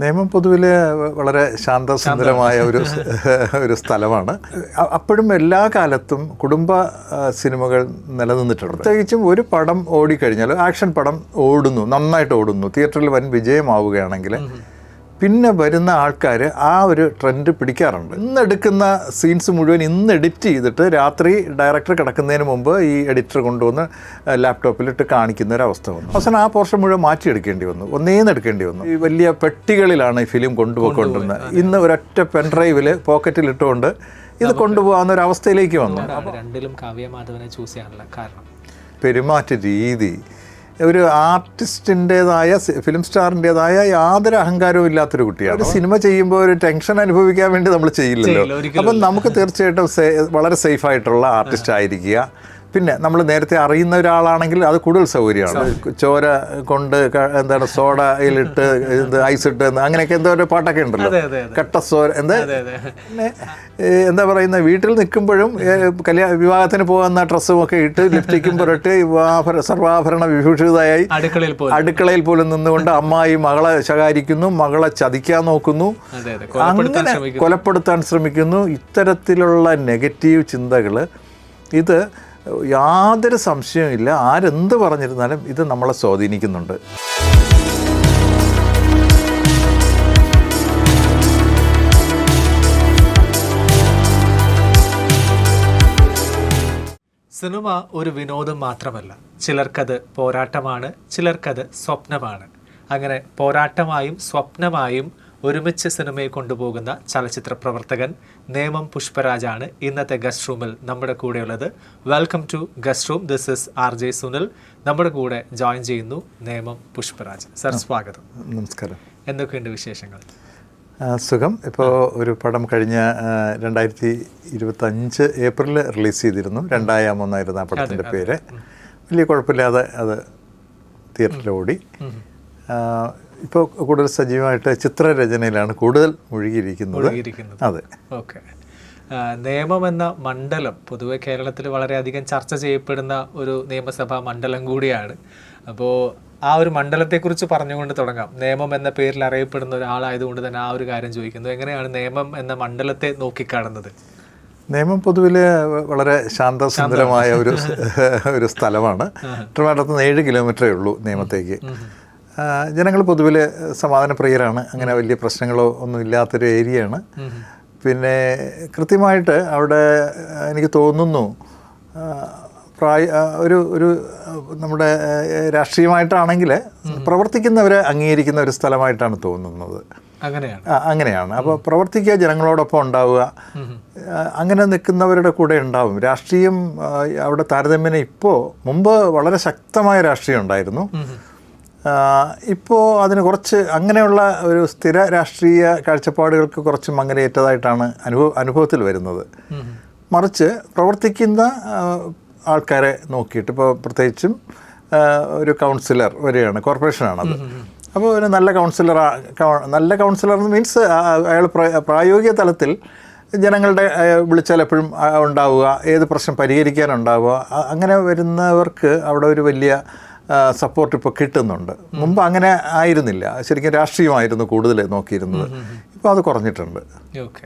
നേമം പൊതുവിൽ വളരെ ശാന്തസുന്ദരമായ ഒരു സ്ഥലമാണ്. അപ്പോഴും എല്ലാ കാലത്തും കുടുംബ സിനിമകൾ നിലനിന്നിട്ടുണ്ട്. പ്രത്യേകിച്ചും ഒരു പടം ഓടിക്കഴിഞ്ഞാൽ, ആക്ഷൻ പടം ഓടുന്നു, നന്നായിട്ട് ഓടുന്നു, തിയേറ്ററിൽ വൻ വിജയമാവുകയാണെങ്കിൽ പിന്നെ വരുന്ന ആൾക്കാർ ആ ഒരു ട്രെൻഡ് പിടിക്കാറുണ്ട്. ഇന്നെടുക്കുന്ന സീൻസ് മുഴുവൻ ഇന്ന് എഡിറ്റ് ചെയ്തിട്ട് രാത്രി ഡയറക്ടർ കിടക്കുന്നതിന് മുമ്പ് ഈ എഡിറ്റർ കൊണ്ടുവന്ന് ലാപ്ടോപ്പിലിട്ട് കാണിക്കുന്ന ഒരു അവസ്ഥ വന്നു. അവസാനം ആ പോർഷൻ മുഴുവൻ മാറ്റിയെടുക്കേണ്ടി വന്നു, ഒന്നേന്ന് എടുക്കേണ്ടി വന്നു. ഈ വലിയ പെട്ടികളിലാണ് ഈ ഫിലിം കൊണ്ടുപോയിക്കൊണ്ടിരുന്നത്. ഇന്ന് ഒരൊറ്റ പെൻഡ്രൈവിൽ പോക്കറ്റിലിട്ടുകൊണ്ട് ഇത് കൊണ്ടുപോകാവുന്ന ഒരു അവസ്ഥയിലേക്ക് വന്നു. രണ്ടിലും കാവ്യ മാധവനെ ചൂസ് ചെയ്യാനുള്ള കാരണം പെരുമാറ്റ രീതി, ഒരു ആർട്ടിസ്റ്റിൻ്റെതായ, ഫിലിം സ്റ്റാറിൻ്റെതായ യാതൊരു അഹങ്കാരവും ഇല്ലാത്തൊരു കുട്ടിയാണ്. ഒരു സിനിമ ചെയ്യുമ്പോൾ ഒരു ടെൻഷൻ അനുഭവിക്കാൻ വേണ്ടി നമ്മൾ ചെയ്യില്ലല്ലോ. അപ്പം നമുക്ക് തീർച്ചയായിട്ടും വളരെ സേഫായിട്ടുള്ള ആർട്ടിസ്റ്റ് ആയിരിക്കുക. പിന്നെ നമ്മൾ നേരത്തെ അറിയുന്ന ഒരാളാണെങ്കിൽ അത് കൂടുതൽ സൗകര്യമാണ്. ചോര കൊണ്ട് എന്താണ് സോഡയിലിട്ട് ഐസിട്ട് അങ്ങനെയൊക്കെ എന്തോ ഒരു പാട്ടൊക്കെ ഉണ്ടല്ലോ, കട്ടസോര എന്താ പറയുന്നത്. വീട്ടിൽ നിൽക്കുമ്പോഴും വിവാഹത്തിന് പോകുന്ന ഡ്രസ്സും ഒക്കെ ഇട്ട് ലിപ്സ്റ്റിക്കും പുരട്ടി സർവാഭരണ വിഭൂഷിതയായി അടുക്കളയിൽ പോലും നിന്നുകൊണ്ട് അമ്മായി മകളെ ശകാരിക്കുന്നു, മകളെ ചതിക്കാൻ നോക്കുന്നു, അങ്ങനെ കൊലപ്പെടുത്താൻ ശ്രമിക്കുന്നു. ഇത്തരത്തിലുള്ള നെഗറ്റീവ് ചിന്തകൾ, ഇത് യാതൊരു സംശയവുമില്ല, ആരെന്ത് പറഞ്ഞിരുന്നാലും ഇത് നമ്മളെ സ്വാധീനിക്കുന്നുണ്ട്. സിനിമ ഒരു വിനോദം മാത്രമല്ല, ചിലർക്കത് പോരാട്ടമാണ്, ചിലർക്കത് സ്വപ്നമാണ്. അങ്ങനെ പോരാട്ടമായും സ്വപ്നമായും ഒരുമിച്ച് സിനിമയെ കൊണ്ടുപോകുന്ന ചലച്ചിത്ര പ്രവർത്തകൻ നേമം പുഷ്പരാജാണ് ഇന്നത്തെ ഗസ്റ്റ് റൂമിൽ നമ്മുടെ കൂടെയുള്ളത്. Welcome to guest room. This is RJ Sunil. നമ്മുടെ കൂടെ ജോയിൻ ചെയ്യുന്നു നേമം പുഷ്പരാജ്. സർ, സ്വാഗതം. നമസ്കാരം. എന്തൊക്കെയുണ്ട് വിശേഷങ്ങൾ? സുഖം. ഇപ്പോൾ ഒരു പടം കഴിഞ്ഞ 2025 ഏപ്രിലിൽ റിലീസ് ചെയ്തിരുന്നു. 2 ആ പടത്തിൻ്റെ പേര്. വലിയ കുഴപ്പമില്ലാതെ അത് തിയേറ്ററിൽ ഓടി. ഇപ്പോൾ കൂടുതൽ സജീവമായിട്ട് ചിത്രരചനയിലാണ് കൂടുതൽ മുഴുകിയിരിക്കുന്നത്. അതെ, ഓക്കെ. നേമം എന്ന മണ്ഡലം പൊതുവെ കേരളത്തിൽ വളരെയധികം ചർച്ച ചെയ്യപ്പെടുന്ന ഒരു നിയമസഭാ മണ്ഡലം കൂടിയാണ്. അപ്പോൾ ആ ഒരു മണ്ഡലത്തെക്കുറിച്ച് പറഞ്ഞുകൊണ്ട് തുടങ്ങാം. നേമം എന്ന പേരിൽ അറിയപ്പെടുന്ന ഒരാളായതുകൊണ്ട് തന്നെ ആ ഒരു കാര്യം ചോദിക്കുന്നു. എങ്ങനെയാണ് നേമം എന്ന മണ്ഡലത്തെ നോക്കിക്കാണുന്നത്? നേമം പൊതുവിൽ വളരെ ശാന്തസുന്ദരമായ ഒരു സ്ഥലമാണ്. ട്രിവാൻഡ്രത്ത് നിന്ന് 7 കിലോമീറ്ററേ ഉള്ളൂ നേമത്തേക്ക്. ജനങ്ങൾ പൊതുവിൽ സമാധാനപ്രിയരാണ്. അങ്ങനെ വലിയ പ്രശ്നങ്ങളോ ഒന്നും ഇല്ലാത്തൊരു ഏരിയയാണ്. പിന്നെ കൃത്യമായിട്ട് അവിടെ എനിക്ക് തോന്നുന്നു ഒരു നമ്മുടെ രാഷ്ട്രീയമായിട്ടാണെങ്കിൽ പ്രവർത്തിക്കുന്നവരെ അംഗീകരിക്കുന്ന ഒരു സ്ഥലമായിട്ടാണ് തോന്നുന്നത്. അങ്ങനെയാണ്. അപ്പോൾ പ്രവർത്തിക്കുക, ജനങ്ങളോടൊപ്പം ഉണ്ടാവുക, അങ്ങനെ നിൽക്കുന്നവരുടെ കൂടെ ഉണ്ടാവും. രാഷ്ട്രീയം അവിടെ താരതമ്യേന മുമ്പ് വളരെ ശക്തമായ രാഷ്ട്രീയം ഉണ്ടായിരുന്നു. ഇപ്പോൾ അതിന് കുറച്ച് അങ്ങനെയുള്ള ഒരു സ്ഥിര രാഷ്ട്രീയ കാഴ്ചപ്പാടുകൾക്ക് കുറച്ച് മങ്ങലേറ്റതായിട്ടാണ് അനുഭവത്തിൽ വരുന്നത്. മറിച്ച് പ്രവർത്തിക്കുന്ന ആൾക്കാരെ നോക്കിയിട്ട്, ഇപ്പോൾ പ്രത്യേകിച്ചും ഒരു കൗൺസിലർ വരികയാണ്, കോർപ്പറേഷനാണത്. അപ്പോൾ ഒരു നല്ല കൗൺസിലർ മീൻസ് അയാൾ പ്രായോഗിക തലത്തിൽ ജനങ്ങളുടെ വിളിച്ചാൽ എപ്പോഴും ഉണ്ടാവുക, ഏത് പ്രശ്നം പരിഹരിക്കാനുണ്ടാവുക, അങ്ങനെ വരുന്നവർക്ക് അവിടെ ഒരു വലിയ സപ്പോർട്ട് ഇപ്പോൾ കിട്ടുന്നുണ്ട്. മുമ്പ് അങ്ങനെ ആയിരുന്നില്ല. ശരിക്കും രാഷ്ട്രീയമായിരുന്നു കൂടുതൽ നോക്കിയിരുന്നത്. ഇപ്പോൾ അത് കുറഞ്ഞിട്ടുണ്ട്. ഓക്കെ.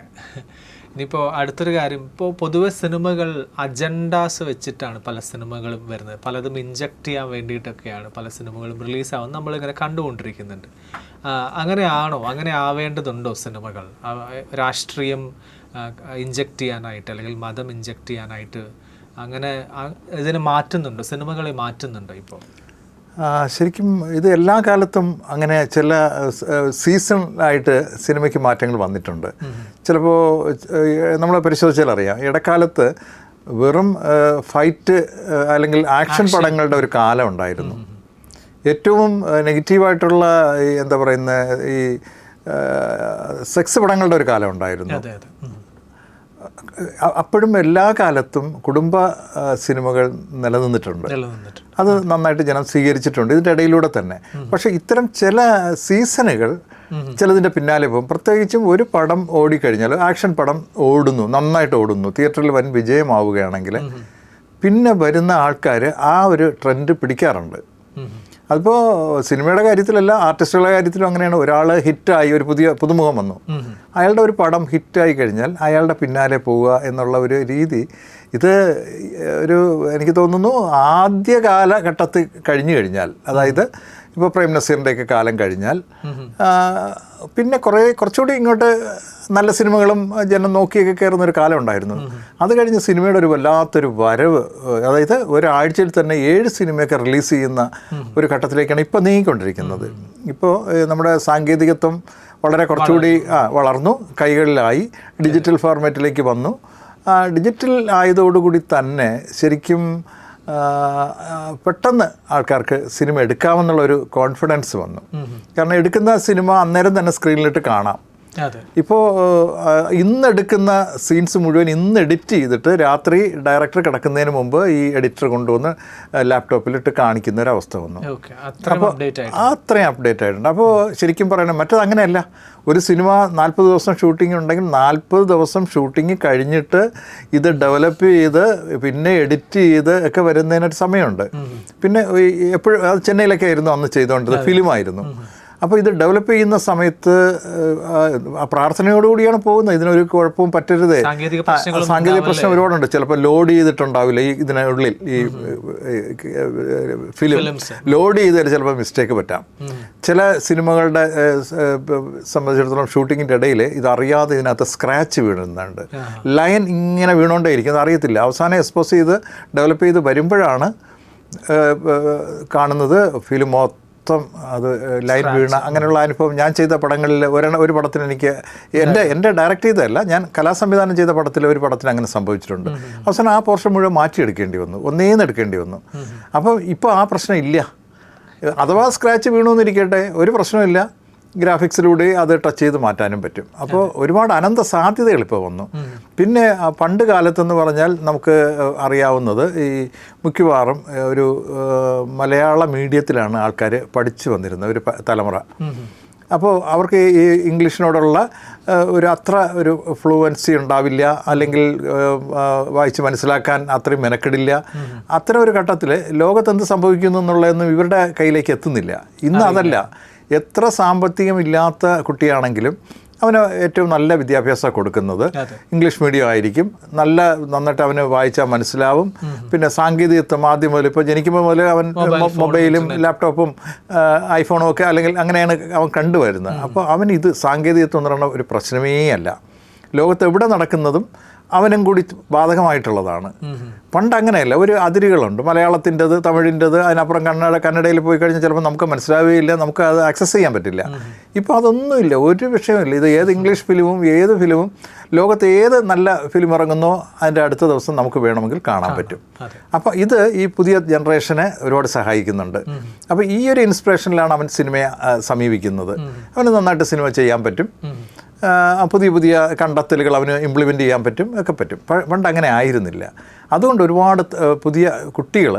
ഇനിയിപ്പോൾ അടുത്തൊരു കാര്യം, ഇപ്പോൾ പൊതുവെ സിനിമകൾ അജണ്ടാസ് വെച്ചിട്ടാണ് പല സിനിമകളും വരുന്നത്. പലതും ഇൻജക്റ്റ് ചെയ്യാൻ വേണ്ടിയിട്ടൊക്കെയാണ് പല സിനിമകളും റിലീസാവുന്നത് നമ്മളിങ്ങനെ കണ്ടുകൊണ്ടിരിക്കുന്നുണ്ട്. അങ്ങനെയാണോ? അങ്ങനെ ആവേണ്ടതുണ്ടോ സിനിമകൾ? രാഷ്ട്രീയം ഇൻജക്റ്റ് ചെയ്യാനായിട്ട് അല്ലെങ്കിൽ മതം ഇൻജക്റ്റ് ചെയ്യാനായിട്ട് അങ്ങനെ ഇതിനെ മാറ്റുന്നുണ്ടോ? സിനിമകളെ മാറ്റുന്നുണ്ടോ ഇപ്പോൾ? ശരിക്കും ഇത് എല്ലാ കാലത്തും അങ്ങനെ ചില സീസണായിട്ട് സിനിമയ്ക്ക് മാറ്റങ്ങൾ വന്നിട്ടുണ്ട്. ചിലപ്പോൾ നമ്മൾ പരിശോധിച്ചാൽ അറിയാം, ഇടക്കാലത്ത് വെറും ഫൈറ്റ് അല്ലെങ്കിൽ ആക്ഷൻ പടങ്ങളുടെ ഒരു കാലം ഉണ്ടായിരുന്നു. ഏറ്റവും നെഗറ്റീവായിട്ടുള്ള എന്താ പറയുന്ന ഈ സെക്സ് പടങ്ങളുടെ ഒരു കാലം ഉണ്ടായിരുന്നു. അപ്പോഴും എല്ലാ കാലത്തും കുടുംബ സിനിമകൾ നിലനിന്നിട്ടുണ്ട്. അത് നന്നായിട്ട് ജനം സ്വീകരിച്ചിട്ടുണ്ട് ഇതിൻ്റെ ഇടയിലൂടെ തന്നെ. പക്ഷേ ഇത്തരം ചില സീസണുകൾ ചിലതിൻ്റെ പിന്നാലെ പോകും. പ്രത്യേകിച്ചും ഒരു പടം ഓടിക്കഴിഞ്ഞാൽ, ആക്ഷൻ പടം ഓടുന്നു, നന്നായിട്ട് ഓടുന്നു, തിയേറ്ററിൽ വൻ വിജയമാവുകയാണെങ്കിൽ പിന്നെ വരുന്ന ആൾക്കാർ ആ ഒരു ട്രെൻഡ് പിടിക്കാറുണ്ട്. അതിപ്പോൾ സിനിമയുടെ കാര്യത്തിലല്ല, ആർട്ടിസ്റ്റുകളുടെ കാര്യത്തിലും അങ്ങനെയാണ്. ഒരാൾ ഹിറ്റായി, ഒരു പുതുമുഖം വന്നു, അയാളുടെ ഒരു പടം ഹിറ്റായി കഴിഞ്ഞാൽ അയാളുടെ പിന്നാലെ പോവുക എന്നുള്ള ഒരു രീതി, ഇത് എനിക്ക് തോന്നുന്നു ആദ്യ കാലഘട്ടത്തിൽ കഴിഞ്ഞു കഴിഞ്ഞാൽ, അതായത് ഇപ്പോൾ പ്രേം നസീറിൻ്റെയൊക്കെ കാലം കഴിഞ്ഞാൽ പിന്നെ കുറച്ചുകൂടി ഇങ്ങോട്ട് നല്ല സിനിമകളും ജനം നോക്കിയൊക്കെ കയറുന്നൊരു കാലം ഉണ്ടായിരുന്നു. അത് കഴിഞ്ഞ് സിനിമയുടെ ഒരു വല്ലാത്തൊരു വരവ്, അതായത് ഒരാഴ്ചയിൽ തന്നെ 7 സിനിമയൊക്കെ റിലീസ് ചെയ്യുന്ന ഒരു ഘട്ടത്തിലേക്കാണ് ഇപ്പോൾ നീങ്ങിക്കൊണ്ടിരിക്കുന്നത്. ഇപ്പോൾ നമ്മുടെ സാങ്കേതികത്വം വളരെ കുറച്ചുകൂടി വളർന്നു, കൈകളിലായി, ഡിജിറ്റൽ ഫോർമാറ്റിലേക്ക് വന്നു. ഡിജിറ്റൽ ആയതോടുകൂടി തന്നെ ശരിക്കും പെട്ടെന്ന് ആൾക്കാർക്ക് സിനിമ എടുക്കാമെന്നുള്ളൊരു കോൺഫിഡൻസ് വന്നു. കാരണം എടുക്കുന്ന സിനിമ അന്നേരം തന്നെ സ്ക്രീനിലിട്ട് കാണാം. ഇപ്പോൾ ഇന്നെടുക്കുന്ന സീൻസ് മുഴുവൻ ഇന്ന് എഡിറ്റ് ചെയ്തിട്ട് രാത്രി ഡയറക്ടർ കിടക്കുന്നതിന് മുമ്പ് ഈ എഡിറ്റർ കൊണ്ടുവന്ന് ലാപ്ടോപ്പിലിട്ട് കാണിക്കുന്ന ഒരു അവസ്ഥ വന്നു. അപ്പോൾ അത്രയും അപ്ഡേറ്റ് ആയിട്ടുണ്ട്. അപ്പോൾ ശരിക്കും പറയണം, മറ്റത് അങ്ങനെയല്ല. ഒരു സിനിമ 40 ദിവസം ഷൂട്ടിംഗ് ഉണ്ടെങ്കിൽ 40 ദിവസം ഷൂട്ടിംഗ് കഴിഞ്ഞിട്ട് ഇത് ഡെവലപ്പ് ചെയ്ത് പിന്നെ എഡിറ്റ് ചെയ്ത് ഒക്കെ വരുന്നതിനൊരു സമയമുണ്ട്. പിന്നെ എപ്പോഴും അത് ചെന്നൈയിലൊക്കെ ആയിരുന്നു അന്ന് ചെയ്തുകൊണ്ടത്, ഫിലിമായിരുന്നു. അപ്പോൾ ഇത് ഡെവലപ്പ് ചെയ്യുന്ന സമയത്ത് പ്രാർത്ഥനയോടുകൂടിയാണ് പോകുന്നത്. ഇതിനൊരു കുഴപ്പവും പറ്റരുത്. സാങ്കേതിക പ്രശ്നം ഒരുപാടുണ്ട്. ചിലപ്പോൾ ലോഡ് ചെയ്തിട്ടുണ്ടാവില്ല ഇതിനുള്ളിൽ, ഈ ഫിലിം ലോഡ് ചെയ്തതിൽ ചിലപ്പോൾ മിസ്റ്റേക്ക് പറ്റാം. ചില സിനിമകളുടെ സംബന്ധിച്ചിടത്തോളം ഷൂട്ടിങ്ങിൻ്റെ ഇടയിൽ ഇതറിയാതെ ഇതിനകത്ത് സ്ക്രാച്ച് വീഴുന്നുണ്ട്. ലൈൻ ഇങ്ങനെ വീണുകൊണ്ടേയിരിക്കും, അത് അറിയത്തില്ല. അവസാനം എക്സ്പോസ് ചെയ്ത് ഡെവലപ്പ് ചെയ്ത് വരുമ്പോഴാണ് കാണുന്നത് ഫിലിം മൊത്തം അത് ലൈൻ വീണ. അങ്ങനെയുള്ള അനുഭവം ഞാൻ ചെയ്ത പടങ്ങളിൽ ഒരു പടത്തിന് എനിക്ക് എൻ്റെ ഡയറക്റ്റ് ചെയ്തതല്ല, ഞാൻ കലാസംവിധാനം ചെയ്ത പടത്തിൽ ഒരു പടത്തിന് അങ്ങനെ സംഭവിച്ചിട്ടുണ്ട്. അവസാനം ആ പോർഷൻ മുഴുവൻ മാറ്റിയെടുക്കേണ്ടി വന്നു, ഒന്നേന്ന് എടുക്കേണ്ടി വന്നു. അപ്പോൾ ഇപ്പോൾ ആ പ്രശ്നം ഇല്ല. അഥവാ സ്ക്രാച്ച് വീണുവെന്നിരിക്കട്ടെ, ഒരു പ്രശ്നമില്ല, ഗ്രാഫിക്സിലൂടെ അത് ടച്ച് ചെയ്ത് മാറ്റാനും പറ്റും. അപ്പോൾ ഒരുപാട് അനന്ത സാധ്യതകൾ ഇപ്പോൾ വന്നു. പിന്നെ പണ്ട് കാലത്തെന്ന് പറഞ്ഞാൽ നമുക്ക് അറിയാവുന്നത് ഈ മിക്കവാറും ഒരു മലയാള മീഡിയത്തിലാണ് ആൾക്കാർ പഠിച്ചു വന്നിരുന്നത് ഒരു തലമുറ. അപ്പോൾ അവർക്ക് ഈ ഇംഗ്ലീഷിനോടുള്ള അത്ര ഒരു ഫ്ലുവൻസി ഉണ്ടാവില്ല, അല്ലെങ്കിൽ വായിച്ച് മനസ്സിലാക്കാൻ അത്രയും മെനക്കെടില്ല. അത്തരം ഒരു ഘട്ടത്തിൽ ലോകത്തെന്ത് സംഭവിക്കുന്നു എന്നുള്ളതൊന്നും ഇവരുടെ കയ്യിലേക്ക് എത്തുന്നില്ല. ഇന്ന് അതല്ല. എത്ര സാമ്പത്തികമില്ലാത്ത കുട്ടിയാണെങ്കിലും അവന് ഏറ്റവും നല്ല വിദ്യാഭ്യാസം കൊടുക്കുന്നത് ഇംഗ്ലീഷ് മീഡിയം ആയിരിക്കും. നന്നായിട്ട് അവന് വായിച്ചാൽ മനസ്സിലാവും. പിന്നെ സാങ്കേതികത്വം ആദ്യം മുതൽ, ഇപ്പോൾ ജനിക്കുമ്പോൾ മുതൽ അവൻ മൊബൈലും ലാപ്ടോപ്പും ഐഫോണും ഒക്കെ അല്ലെങ്കിൽ അങ്ങനെയാണ് അവൻ കണ്ടുവരുന്നത്. അപ്പോൾ അവൻ ഇത് സാങ്കേതികത്വം എന്ന് പറയുന്ന ഒരു പ്രശ്നമേ അല്ല. ലോകത്ത് എവിടെ നടക്കുന്നതും അവനും കൂടി ബാധകമായിട്ടുള്ളതാണ്. പണ്ട് അങ്ങനെയല്ല, ഒരു അതിരുകളുണ്ട്. മലയാളത്തിൻ്റെത്, തമിഴിൻ്റെത്, അതിനപ്പുറം കന്നഡയിൽ പോയി കഴിഞ്ഞാൽ ചിലപ്പോൾ നമുക്ക് മനസ്സിലാവുകയില്ല, നമുക്ക് അത് ആക്സസ് ചെയ്യാൻ പറ്റില്ല. ഇപ്പോൾ അതൊന്നുമില്ല, ഒരു വിഷയമില്ല. ഇത് ഏത് ഇംഗ്ലീഷ് ഫിലിമും ഏത് ഫിലിമും ലോകത്ത് ഏത് നല്ല ഫിലിം ഇറങ്ങുന്നോ അതിൻ്റെ അടുത്ത ദിവസം നമുക്ക് വേണമെങ്കിൽ കാണാൻ പറ്റും. അപ്പോൾ ഇത് ഈ പുതിയ ജനറേഷനെ ഒരുപാട് സഹായിക്കുന്നുണ്ട്. അപ്പോൾ ഈ ഒരു ഇൻസ്പിറേഷനിലാണ് അവൻ സിനിമയെ സമീപിക്കുന്നത്. അവന് നന്നായിട്ട് സിനിമ ചെയ്യാൻ പറ്റും, പുതിയ കണ്ടെത്തലുകൾ അവന് ഇംപ്ലിമെൻ്റ് ചെയ്യാൻ പറ്റും, ഒക്കെ പറ്റും. പണ്ട് അങ്ങനെ ആയിരുന്നില്ല. അതുകൊണ്ട് ഒരുപാട് പുതിയ കുട്ടികൾ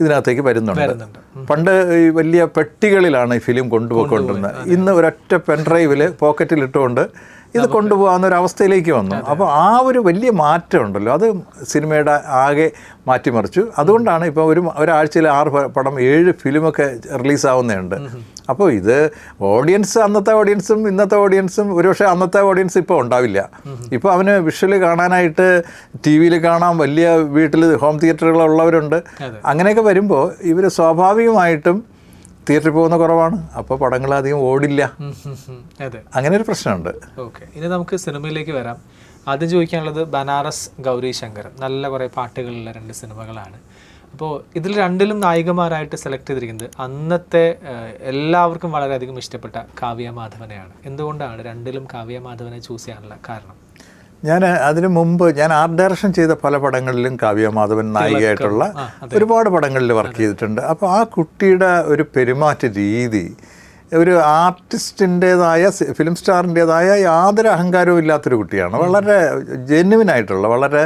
ഇതിനകത്തേക്ക് വരുന്നുണ്ട്. പണ്ട് ഈ വലിയ പെട്ടികളിലാണ് ഈ ഫിലിം കൊണ്ടുപോയിക്കൊണ്ടിരുന്നത്. ഇന്ന് ഒരൊറ്റ പെൻഡ്രൈവിൽ പോക്കറ്റിലിട്ടുകൊണ്ട് ഇത് കൊണ്ടുപോകാവുന്നൊരവസ്ഥയിലേക്ക് വന്നു. അപ്പോൾ ആ ഒരു വലിയ മാറ്റം ഉണ്ടല്ലോ, അത് സിനിമയുടെ ആകെ മാറ്റിമറിച്ചു. അതുകൊണ്ടാണ് ഇപ്പോൾ ഒരാഴ്ചയിൽ 6 പടം 7 ഫിലിമൊക്കെ റിലീസാവുന്നുണ്ട്. അപ്പോൾ ഇത് ഓഡിയൻസ്, അന്നത്തെ ഓഡിയൻസും ഇന്നത്തെ ഓഡിയൻസും ഒരുപക്ഷെ അന്നത്തെ ഓഡിയൻസ് ഇപ്പോൾ ഉണ്ടാവില്ല. ഇപ്പോൾ അവന് വിഷ്വൽ കാണാനായിട്ട് ടി വിയിൽ കാണാം, വലിയ വീട്ടിൽ ഹോം തിയേറ്ററുകളുള്ളവരുണ്ട്. അങ്ങനെയൊക്കെ വരുമ്പോൾ ഇവർ സ്വാഭാവികമായിട്ടും തിയേറ്ററിൽ പോകുന്ന കുറവാണ്. അപ്പോൾ പടങ്ങൾ അധികം ഓടില്ല. അങ്ങനെ ഒരു പ്രശ്നമുണ്ട്. ഓക്കെ, ഇനി നമുക്ക് സിനിമയിലേക്ക് വരാം. ആദ്യം ചോദിക്കാനുള്ളത് ബനാറസ് ഗൗരി ശങ്കരം, നല്ല കുറേ പാട്ടുകളുള്ള 2 സിനിമകളാണ്. അപ്പോൾ ഇതിൽ 2ലും നായികമാരായിട്ട് സെലക്ട് ചെയ്തിരിക്കുന്നത് അന്നത്തെ എല്ലാവർക്കും വളരെയധികം ഇഷ്ടപ്പെട്ട കാവ്യ മാധവനെയാണ്. എന്തുകൊണ്ടാണ് 2ലും കാവ്യ മാധവനെ ചൂസ് ചെയ്യാനുള്ള കാരണം? അതിനു മുമ്പ് ഞാൻ ആർട്ട് ഡയറക്ഷൻ ചെയ്ത പല പടങ്ങളിലും കാവ്യ മാധവൻ നായികയായിട്ടുള്ള ഒരുപാട് പടങ്ങളിൽ വർക്ക് ചെയ്തിട്ടുണ്ട്. അപ്പോൾ ആ കുട്ടിയുടെ ഒരു പെരുമാറ്റ രീതി, ഒരു ആർട്ടിസ്റ്റിൻ്റേതായ, ഫിലിം സ്റ്റാറിൻ്റേതായ യാതൊരു അഹങ്കാരവും ഇല്ലാത്തൊരു കുട്ടിയാണ്. വളരെ ജെന്യുവിനായിട്ടുള്ള, വളരെ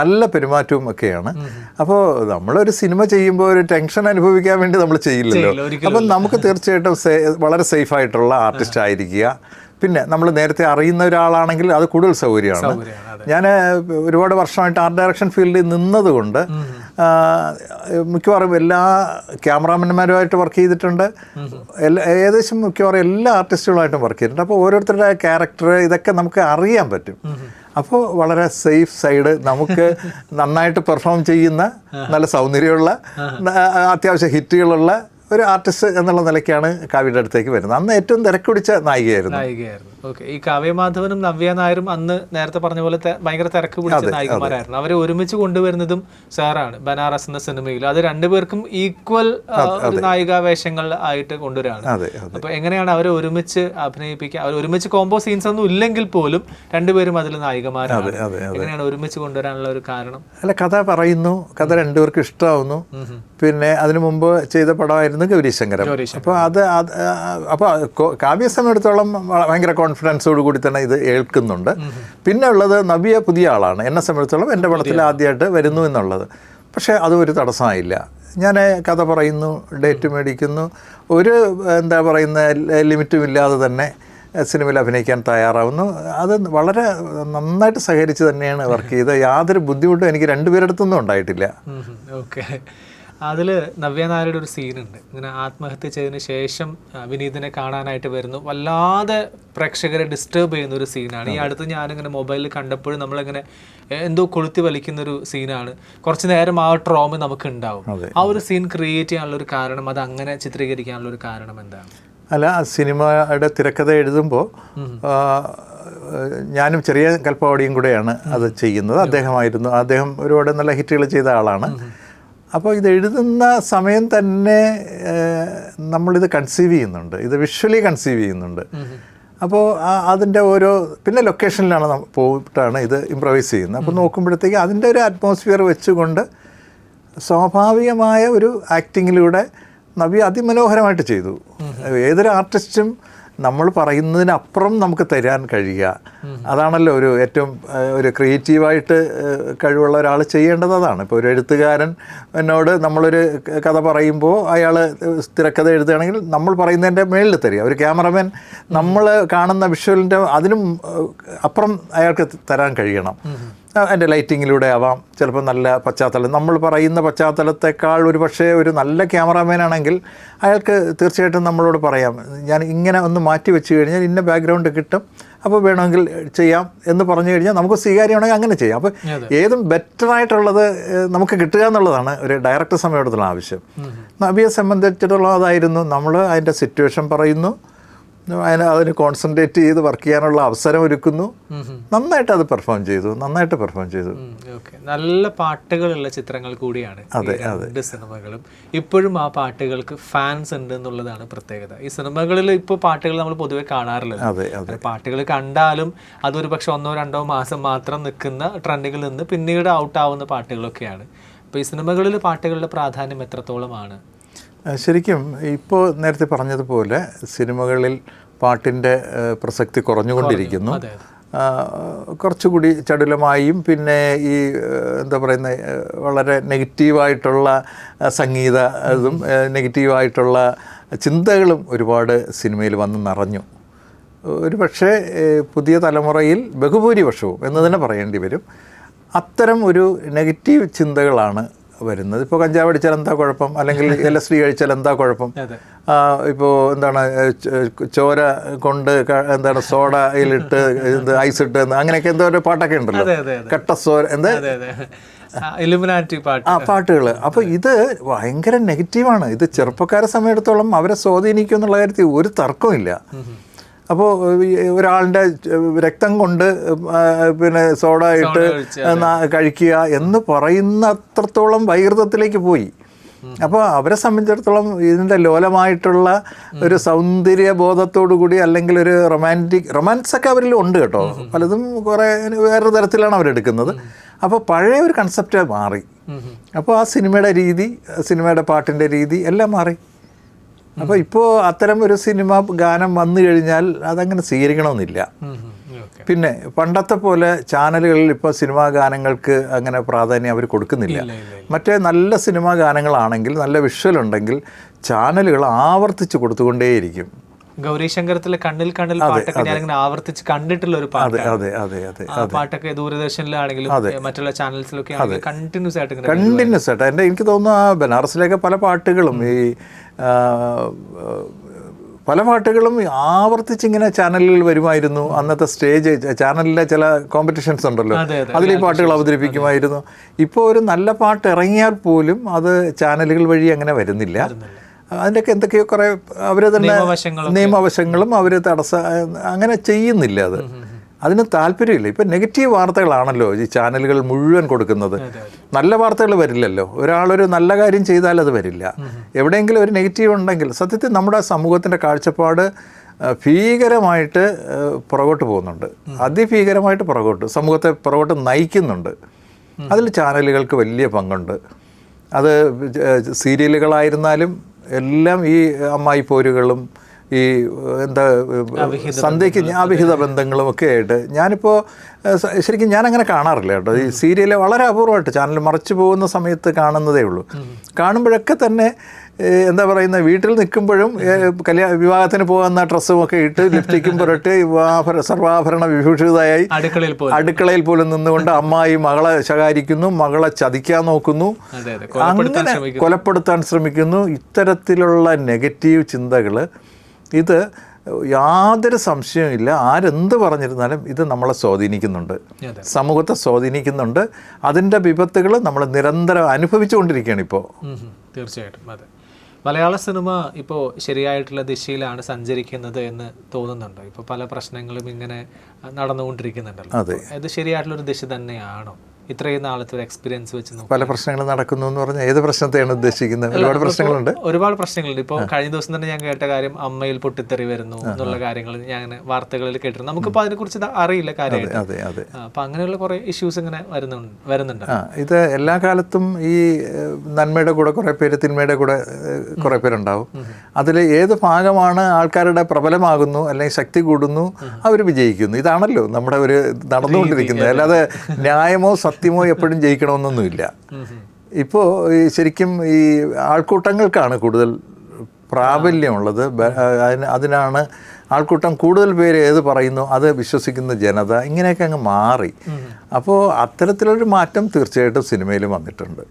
നല്ല പെരുമാറ്റവും ഒക്കെയാണ്. അപ്പോൾ നമ്മളൊരു സിനിമ ചെയ്യുമ്പോൾ ഒരു ടെൻഷൻ അനുഭവിക്കാൻ വേണ്ടി നമ്മൾ ചെയ്യില്ലല്ലോ. അപ്പം നമുക്ക് തീർച്ചയായിട്ടും വളരെ സേഫായിട്ടുള്ള ആർട്ടിസ്റ്റ് ആയിരിക്കുക, പിന്നെ നമ്മൾ നേരത്തെ അറിയുന്ന ഒരാളാണെങ്കിൽ അത് കൂടുതൽ സൗകര്യമാണ്. ഞാൻ ഒരുപാട് വർഷമായിട്ട് ആർട്ട് ഡയറക്ഷൻ ഫീൽഡിൽ നിന്നതുകൊണ്ട് മിക്കവാറും എല്ലാ ക്യാമറാമാൻമാരുമായിട്ട് വർക്ക് ചെയ്തിട്ടുണ്ട്, ഏകദേശം മിക്കവാറും എല്ലാ ആർട്ടിസ്റ്റുകളുമായിട്ടും വർക്ക് ചെയ്തിട്ടുണ്ട്. അപ്പോൾ ഓരോരുത്തരുടെ ക്യാരക്ടർ ഇതൊക്കെ നമുക്ക് അറിയാൻ പറ്റും. അപ്പോൾ വളരെ സേഫ് സൈഡ്, നമുക്ക് നന്നായിട്ട് പെർഫോം ചെയ്യുന്ന, നല്ല സൗന്ദര്യമുള്ള, അത്യാവശ്യം ഹിറ്റുകളുള്ള ഒരു ആർട്ടിസ്റ്റ് എന്നുള്ള നിലയ്ക്കാണ് കാവ്യയുടെ അടുത്തേക്ക് വരുന്നത്. അന്ന് ഏറ്റവും തിരക്കുപിടിച്ച നായികയായിരുന്നു. ഓക്കെ. ഈ കാവ്യമാധവനും നവ്യ നായരും അന്ന് നേരത്തെ പറഞ്ഞ പോലെ ഭയങ്കര തിരക്ക് പിടിച്ച നായികമാരായിരുന്നു. അവരെ ഒരുമിച്ച് കൊണ്ടുവരുന്നതും സാറാണ് ബനാറസ് എന്ന സിനിമയിൽ. അത് രണ്ടുപേർക്കും ഈക്വൽ ഒരു നായികാ വേഷങ്ങൾ ആയിട്ട് കൊണ്ടുവരാണ്. അപ്പൊ എങ്ങനെയാണ് അവരെ ഒരുമിച്ച് അഭിനയിപ്പിക്കുക? അവർ ഒരുമിച്ച് കോംബോ സീൻസ് ഒന്നും ഇല്ലെങ്കിൽ പോലും രണ്ടുപേരും അതിൽ നായികമാരാണ്. എങ്ങനെയാണ് ഒരുമിച്ച് കൊണ്ടുവരാനുള്ള ഒരു കാരണം? അല്ല, കഥ പറയുന്നു, കഥ രണ്ടുപേർക്കും ഇഷ്ടമാവുന്നു. പിന്നെ അതിനു മുമ്പ് ചെയ്ത പടമായിരുന്നു ഗൗരീശങ്കരം. അപ്പോൾ കാവ്യ സമയത്തോളം ഭയങ്കര കോൺഫിഡൻസോട് കൂടി തന്നെ ഇത് ഏൽക്കുന്നുണ്ട്. പിന്നെ ഉള്ളത് നവ്യ പുതിയ ആളാണ്, എന്നെ സംബന്ധിച്ചിടത്തോളം എൻ്റെ പടത്തിൽ ആദ്യമായിട്ട് വരുന്നു എന്നുള്ളത്. പക്ഷേ അതും ഒരു തടസ്സമായില്ല. ഞാൻ കഥ പറയുന്നു, ഡേറ്റ് മേടിക്കുന്നു, ഒരു എന്താ പറയുന്ന ലിമിറ്റും ഇല്ലാതെ തന്നെ സിനിമയിൽ അഭിനയിക്കാൻ തയ്യാറാവുന്നു. അത് വളരെ നന്നായിട്ട് സഹകരിച്ച് തന്നെയാണ് വർക്ക് ചെയ്തത്. യാതൊരു ബുദ്ധിമുട്ടും എനിക്ക് രണ്ടുപേരെടുത്തൊന്നും ഉണ്ടായിട്ടില്ല. ഓക്കെ. അതിൽ നവ്യ നായരുടെ ഒരു സീനുണ്ട്, ഇങ്ങനെ ആത്മഹത്യ ചെയ്തതിന് ശേഷം വിനീതിനെ കാണാനായിട്ട് വരുന്നു. വല്ലാതെ പ്രേക്ഷകരെ ഡിസ്റ്റർബ് ചെയ്യുന്ന ഒരു സീനാണ്. ഈ അടുത്ത് ഞാനിങ്ങനെ മൊബൈലിൽ കണ്ടപ്പോഴും നമ്മളിങ്ങനെ എന്തോ കൊളുത്തി വലിക്കുന്നൊരു സീനാണ്. കുറച്ച് നേരം ആ ട്രോമ നമുക്ക് ഉണ്ടാവും. ആ ഒരു സീൻ ക്രിയേറ്റ് ചെയ്യാനുള്ള ഒരു കാരണം, അത് അങ്ങനെ ചിത്രീകരിക്കാനുള്ള ഒരു കാരണം എന്താണ്? അല്ല, സിനിമയുടെ തിരക്കഥ എഴുതുമ്പോൾ ഞാനും ചെറിയ കൽപ്പാവടിയും കൂടെയാണ് അത് ചെയ്യുന്നത്. അദ്ദേഹം ഒരുപാട് നല്ല ഹിറ്റുകൾ ചെയ്ത ആളാണ്. അപ്പോൾ ഇത് എഴുതുന്ന സമയം തന്നെ നമ്മളിത് കൺസീവ് ചെയ്യുന്നുണ്ട്, ഇത് വിഷ്വലി കൺസീവ് ചെയ്യുന്നുണ്ട്. അപ്പോൾ അതിൻ്റെ പിന്നെ ലൊക്കേഷനിലാണ് പോയിട്ടാണ് ഇത് ഇംപ്രവൈസ് ചെയ്യുന്നത്. അപ്പോൾ നോക്കുമ്പോഴത്തേക്ക് അതിൻ്റെ ഒരു അറ്റ്മോസ്ഫിയർ വെച്ചുകൊണ്ട് സ്വാഭാവികമായ ഒരു ആക്ടിങ്ങിലൂടെ നവ്യ അതിമനോഹരമായിട്ട് ചെയ്തു. ഏതൊരു ആർട്ടിസ്റ്റും നമ്മൾ പറയുന്നതിനപ്പുറം നമുക്ക് തരാൻ കഴിയുക, അതാണല്ലോ ഒരു ഏറ്റവും ഒരു ക്രിയേറ്റീവായിട്ട് കഴിവുള്ള ഒരാൾ ചെയ്യേണ്ടത്. അതാണ്. ഇപ്പോൾ ഒരു എഴുത്തുകാരൻ എന്നോട് നമ്മളൊരു കഥ പറയുമ്പോൾ അയാൾ തിരക്കഥ എഴുതുകയാണെങ്കിൽ നമ്മൾ പറയുന്നതിൻ്റെ മേളിൽ തരിക. ഒരു ക്യാമറമാൻ നമ്മൾ കാണുന്ന വിഷ്വലിൻ്റെ അതിനും അപ്പുറം അയാൾക്ക് തരാൻ കഴിയണം. അതിൻ്റെ ലൈറ്റിങ്ങിലൂടെ ആവാം, ചിലപ്പോൾ നല്ല പശ്ചാത്തലം, നമ്മൾ പറയുന്ന പശ്ചാത്തലത്തെക്കാൾ ഒരു പക്ഷേ ഒരു നല്ല ക്യാമറാമാനാണെങ്കിൽ അയാൾക്ക് തീർച്ചയായിട്ടും നമ്മളോട് പറയാം, ഞാൻ ഇങ്ങനെ ഒന്ന് മാറ്റി വെച്ച് കഴിഞ്ഞാൽ ഇന്ന ബാക്ക്ഗ്രൗണ്ട് കിട്ടും, അപ്പോൾ വേണമെങ്കിൽ ചെയ്യാം എന്ന് പറഞ്ഞു കഴിഞ്ഞാൽ നമുക്ക് സ്വീകാര്യമാണെങ്കിൽ അങ്ങനെ ചെയ്യാം. അപ്പോൾ ഏതും ബെറ്ററായിട്ടുള്ളത് നമുക്ക് കിട്ടുക എന്നുള്ളതാണ് ഒരു ഡയറക്ടർ സമയത്തുള്ള ആവശ്യം. നവ്യയെ സംബന്ധിച്ചിട്ടുള്ള അതായിരുന്നു. നമ്മൾ അതിൻ്റെ സിറ്റുവേഷൻ പറയുന്നു, അതിന് കോൺസെൻട്രേറ്റ് ചെയ്ത് വർക്ക് ചെയ്യാനുള്ള അവസരം ഒരുക്കുന്നു. നന്നായിട്ട് അത് പെർഫോം ചെയ്തു. നല്ല പാട്ടുകളുള്ള ചിത്രങ്ങൾ കൂടിയാണ് രണ്ട് സിനിമകളും. ഇപ്പോഴും ആ പാട്ടുകൾക്ക് ഫാൻസ് ഉണ്ട് എന്നുള്ളതാണ് പ്രത്യേകത. ഈ സിനിമകളിൽ ഇപ്പോൾ പാട്ടുകൾ നമ്മൾ പൊതുവെ കാണാറില്ല. പാട്ടുകൾ കണ്ടാലും അതൊരു പക്ഷെ 1-2 മാസം മാത്രം നിൽക്കുന്ന ട്രെൻഡുകളിൽ നിന്ന് പിന്നീട് ഔട്ട് ആവുന്ന പാട്ടുകളൊക്കെയാണ്. അപ്പോൾ ഈ സിനിമകളിൽ പാട്ടുകളുടെ പ്രാധാന്യം എത്രത്തോളമാണ്? ശരിക്കും ഇപ്പോൾ നേരത്തെ പറഞ്ഞതുപോലെ സിനിമകളിൽ പാട്ടിൻ്റെ പ്രസക്തി കുറഞ്ഞുകൊണ്ടിരിക്കുന്നു. കുറച്ചുകൂടി ചടുലമായും പിന്നെ ഈ എന്താ പറയുന്നത് വളരെ നെഗറ്റീവായിട്ടുള്ള സംഗീതവും നെഗറ്റീവായിട്ടുള്ള ചിന്തകളും ഒരുപാട് സിനിമയിൽ വന്ന് നിറഞ്ഞു. ഒരു പക്ഷേ പുതിയ തലമുറയിൽ ബഹുഭൂരിപക്ഷവും എന്ന് തന്നെ പറയേണ്ടി വരും അത്തരം ഒരു നെഗറ്റീവ് ചിന്തകളാണ് വരുന്നത്. ഇപ്പോൾ കഞ്ചാവ് അടിച്ചാൽ എന്താ കുഴപ്പം, അല്ലെങ്കിൽ LSD കഴിച്ചാൽ എന്താ കുഴപ്പം, ഇപ്പോൾ എന്താണ് ചോര കൊണ്ട് എന്താണ് സോഡയിലിട്ട് ഐസിട്ട് അങ്ങനെയൊക്കെ എന്തോ ഒരു പാട്ടൊക്കെ ഉണ്ടല്ലോ, കട്ടസോര എന്താ പാട്ടുകൾ. അപ്പോൾ ഇത് ഭയങ്കര നെഗറ്റീവാണ്. ഇത് ചെറുപ്പക്കാരെ സമയത്തോളം അവരെ സ്വാധീനിക്കും എന്നുള്ള കാര്യത്തിൽ ഒരു തർക്കമില്ല. അപ്പോൾ ഒരാളുടെ രക്തം കൊണ്ട് പിന്നെ സോഡ ഇട്ട് കഴിക്കുക എന്ന് പറയുന്ന അത്രത്തോളം വൈകൃതത്തിലേക്ക് പോയി. അപ്പോൾ അവരെ സംബന്ധിച്ചിടത്തോളം ഇതിൻ്റെ ലോലമായിട്ടുള്ള ഒരു സൗന്ദര്യബോധത്തോടു കൂടി അല്ലെങ്കിൽ ഒരു റൊമാൻസൊക്കെ അവരിൽ ഉണ്ട് കേട്ടോ, പലതും കുറേ വേറൊരു തരത്തിലാണ് അവരെടുക്കുന്നത്. അപ്പോൾ പഴയ ഒരു കൺസെപ്റ്റ് മാറി. അപ്പോൾ ആ സിനിമയുടെ രീതി, സിനിമയുടെ പാട്ടിൻ്റെ രീതി എല്ലാം മാറി. അപ്പോൾ ഇപ്പോൾ അത്തരം ഒരു സിനിമ ഗാനം വന്നു കഴിഞ്ഞാൽ അതങ്ങനെ സ്വീകരിക്കണമെന്നില്ല. പിന്നെ പണ്ടത്തെ പോലെ ചാനലുകളിൽ ഇപ്പോൾ സിനിമാ ഗാനങ്ങൾക്ക് അങ്ങനെ പ്രാധാന്യം അവർ കൊടുക്കുന്നില്ല. മറ്റേ നല്ല സിനിമാ ഗാനങ്ങളാണെങ്കിൽ, നല്ല വിഷ്വൽ ഉണ്ടെങ്കിൽ ചാനലുകൾ ആവർത്തിച്ച് കൊടുത്തുകൊണ്ടേയിരിക്കും. ഗൗരി ശങ്കരത്തിലെ കണ്ണിൽ കണ്ണിൽ പാട്ടൊക്കെ ഞാനിങ്ങനെ ആവർത്തിച്ച് കണ്ടിട്ടുള്ള ഒരു പാട്ട്. അതെ അതെ അതെ ആ പാട്ടൊക്കെ ദൂരദർശനിലാണെങ്കിലും മറ്റുള്ള ചാനൽസിലൊക്കെ ആണെങ്കിലും കണ്ടിന്യൂസ് ആയിട്ട് ഇങ്ങനെ കണ്ടിന്യൂസ് ആയിട്ട് എനിക്ക് തോന്നുന്നു ആ ബനാറസിലേക്ക് പല പാട്ടുകളും ഈ പല പാട്ടുകളും ആവർത്തിച്ചിങ്ങനെ ചാനലുകളിൽ വരുമായിരുന്നു. അന്നത്തെ സ്റ്റേജ് ചാനലിലെ ചില കോമ്പറ്റീഷൻസ് ഉണ്ടല്ലോ, അതിൽ ഈ പാട്ടുകൾ അവതരിപ്പിക്കുമായിരുന്നു. ഇപ്പോൾ ഒരു നല്ല പാട്ട് ഇറങ്ങിയാൽ പോലും അത് ചാനലുകൾ വഴി അങ്ങനെ വരുന്നില്ല. അതിൻ്റെയൊക്കെ എന്തൊക്കെയോ കുറേ അവർ തന്നെ നിയമവശങ്ങളും അവർ അങ്ങനെ ചെയ്യുന്നില്ല. അതിന് താല്പര്യമില്ല. ഇപ്പം നെഗറ്റീവ് വാർത്തകളാണല്ലോ ഈ ചാനലുകൾ മുഴുവൻ കൊടുക്കുന്നത്. നല്ല വാർത്തകൾ വരില്ലല്ലോ. ഒരാളൊരു നല്ല കാര്യം ചെയ്താൽ അത് വരില്ല. എവിടെയെങ്കിലും ഒരു നെഗറ്റീവ് ഉണ്ടെങ്കിൽ സത്യത്തിൽ നമ്മുടെ സമൂഹത്തിൻ്റെ കാഴ്ചപ്പാട് ഭീകരമായിട്ട് പുറകോട്ട് പോകുന്നുണ്ട്. അതിഭീകരമായിട്ട് സമൂഹത്തെ പുറകോട്ട് നയിക്കുന്നുണ്ട്. അതിൽ ചാനലുകൾക്ക് വലിയ പങ്കുണ്ട്. അത് സീരിയലുകളായിരുന്നാലും എല്ലാം ഈ അമ്മായി പോരുകളും ഈ സന്ധ്യയ്ക്ക് അവിഹിത ബന്ധങ്ങളും ഒക്കെ ആയിട്ട് ഞാനിപ്പോൾ ശരിക്കും ഞാനങ്ങനെ കാണാറില്ല കേട്ടോ. ഈ സീരിയല് വളരെ അപൂർവമായിട്ട് ചാനൽ മറച്ചു പോകുന്ന സമയത്ത് കാണുന്നതേ ഉള്ളൂ. കാണുമ്പോഴൊക്കെ തന്നെ വീട്ടിൽ നിൽക്കുമ്പോഴും വിവാഹത്തിന് പോകുന്ന ഡ്രസ്സും ഒക്കെ ഇട്ട് ലിപ്സ്റ്റിക്കും പുരട്ട് സർവാഭരണ വിഭൂഷിതയായി അടുക്കളയിൽ പോലും നിന്നുകൊണ്ട് അമ്മായി മകളെ ശകാരിക്കുന്നു, മകളെ ചതിക്കാൻ നോക്കുന്നു, അങ്ങനെ കൊലപ്പെടുത്താൻ ശ്രമിക്കുന്നു. ഇത്തരത്തിലുള്ള നെഗറ്റീവ് ചിന്തകൾ ഇത് യാതൊരു സംശയവുമില്ല. ആരെന്ത് പറഞ്ഞിരുന്നാലും ഇത് നമ്മളെ സ്വാധീനിക്കുന്നുണ്ട്, സമൂഹത്തെ സ്വാധീനിക്കുന്നുണ്ട്. അതിൻ്റെ വിപത്തുകൾ നമ്മൾ നിരന്തരം അനുഭവിച്ചുകൊണ്ടിരിക്കുകയാണ് ഇപ്പോൾ. തീർച്ചയായിട്ടും അതെ. മലയാള സിനിമ ഇപ്പോൾ ശരിയായിട്ടുള്ള ദിശയിലാണ് സഞ്ചരിക്കുന്നത് എന്ന് തോന്നുന്നുണ്ടോ? ഇപ്പോൾ പല പ്രശ്നങ്ങളും ഇങ്ങനെ നടന്നുകൊണ്ടിരിക്കുന്നുണ്ടല്ലോ. അത് ശരിയായിട്ടുള്ളൊരു ദിശ തന്നെയാണോ? ഇത്രയും നാളത്തെ ഒരു എക്സ്പീരിയൻസ് വെച്ച് പല പ്രശ്നങ്ങൾ നടക്കുന്നു എന്ന് പറഞ്ഞാൽ ഏത് പ്രശ്നത്തെയാണ് ഉദ്ദേശിക്കുന്നത്? ഒരുപാട് പ്രശ്നങ്ങളുണ്ട്. ഒരുപാട് പ്രശ്നങ്ങളുണ്ട്. ഇപ്പോൾ കഴിഞ്ഞ ദിവസം തന്നെ ഞാൻ കേട്ട കാര്യം അമ്മയിൽ പൊട്ടിത്തെറി വരുന്നു എന്നുള്ള കാര്യങ്ങൾ ഞാൻ വാർത്തകളിൽ കേട്ടിരുന്നു. നമുക്കിപ്പോൾ അതിനെക്കുറിച്ച് അറിയില്ല കാര്യമായിട്ട്. അപ്പം അങ്ങനെയുള്ള കുറേ ഇഷ്യൂസ് ഇങ്ങനെ വരുന്നുണ്ട്. ഇത് എല്ലാ കാലത്തും ഈ നന്മയുടെ കൂടെ കുറേ പേര്, തിന്മയുടെ കൂടെ കുറേ പേരുണ്ടാവും. അതിൽ ഏത് ഭാഗമാണ് ആൾക്കാരുടെ പ്രബലമാകുന്നു അല്ലെങ്കിൽ ശക്തി കൂടുന്നു അവർ വിജയിക്കുന്നു. ഇതാണല്ലോ നമ്മുടെ ഒരു നടന്നുകൊണ്ടിരിക്കുന്നത്. അല്ലാതെ ന്യായമോ സത്യമോ എപ്പോഴും ജയിക്കണമെന്നൊന്നുമില്ല. ഇപ്പോൾ ശരിക്കും ഈ ആൾക്കൂട്ടങ്ങൾക്കാണ് കൂടുതൽ പ്രാബല്യമുള്ളത്. അതിനാണ് ആൾക്കൂട്ടം കൂടുതൽ പേര് ഏത് പറയുന്നു അത് വിശ്വസിക്കുന്ന ജനത, ഇങ്ങനെയൊക്കെ അങ്ങ് മാറി. അപ്പോൾ അത്തരത്തിലൊരു മാറ്റം തീർച്ചയായിട്ടും സിനിമയിലും വന്നിട്ടുണ്ട്.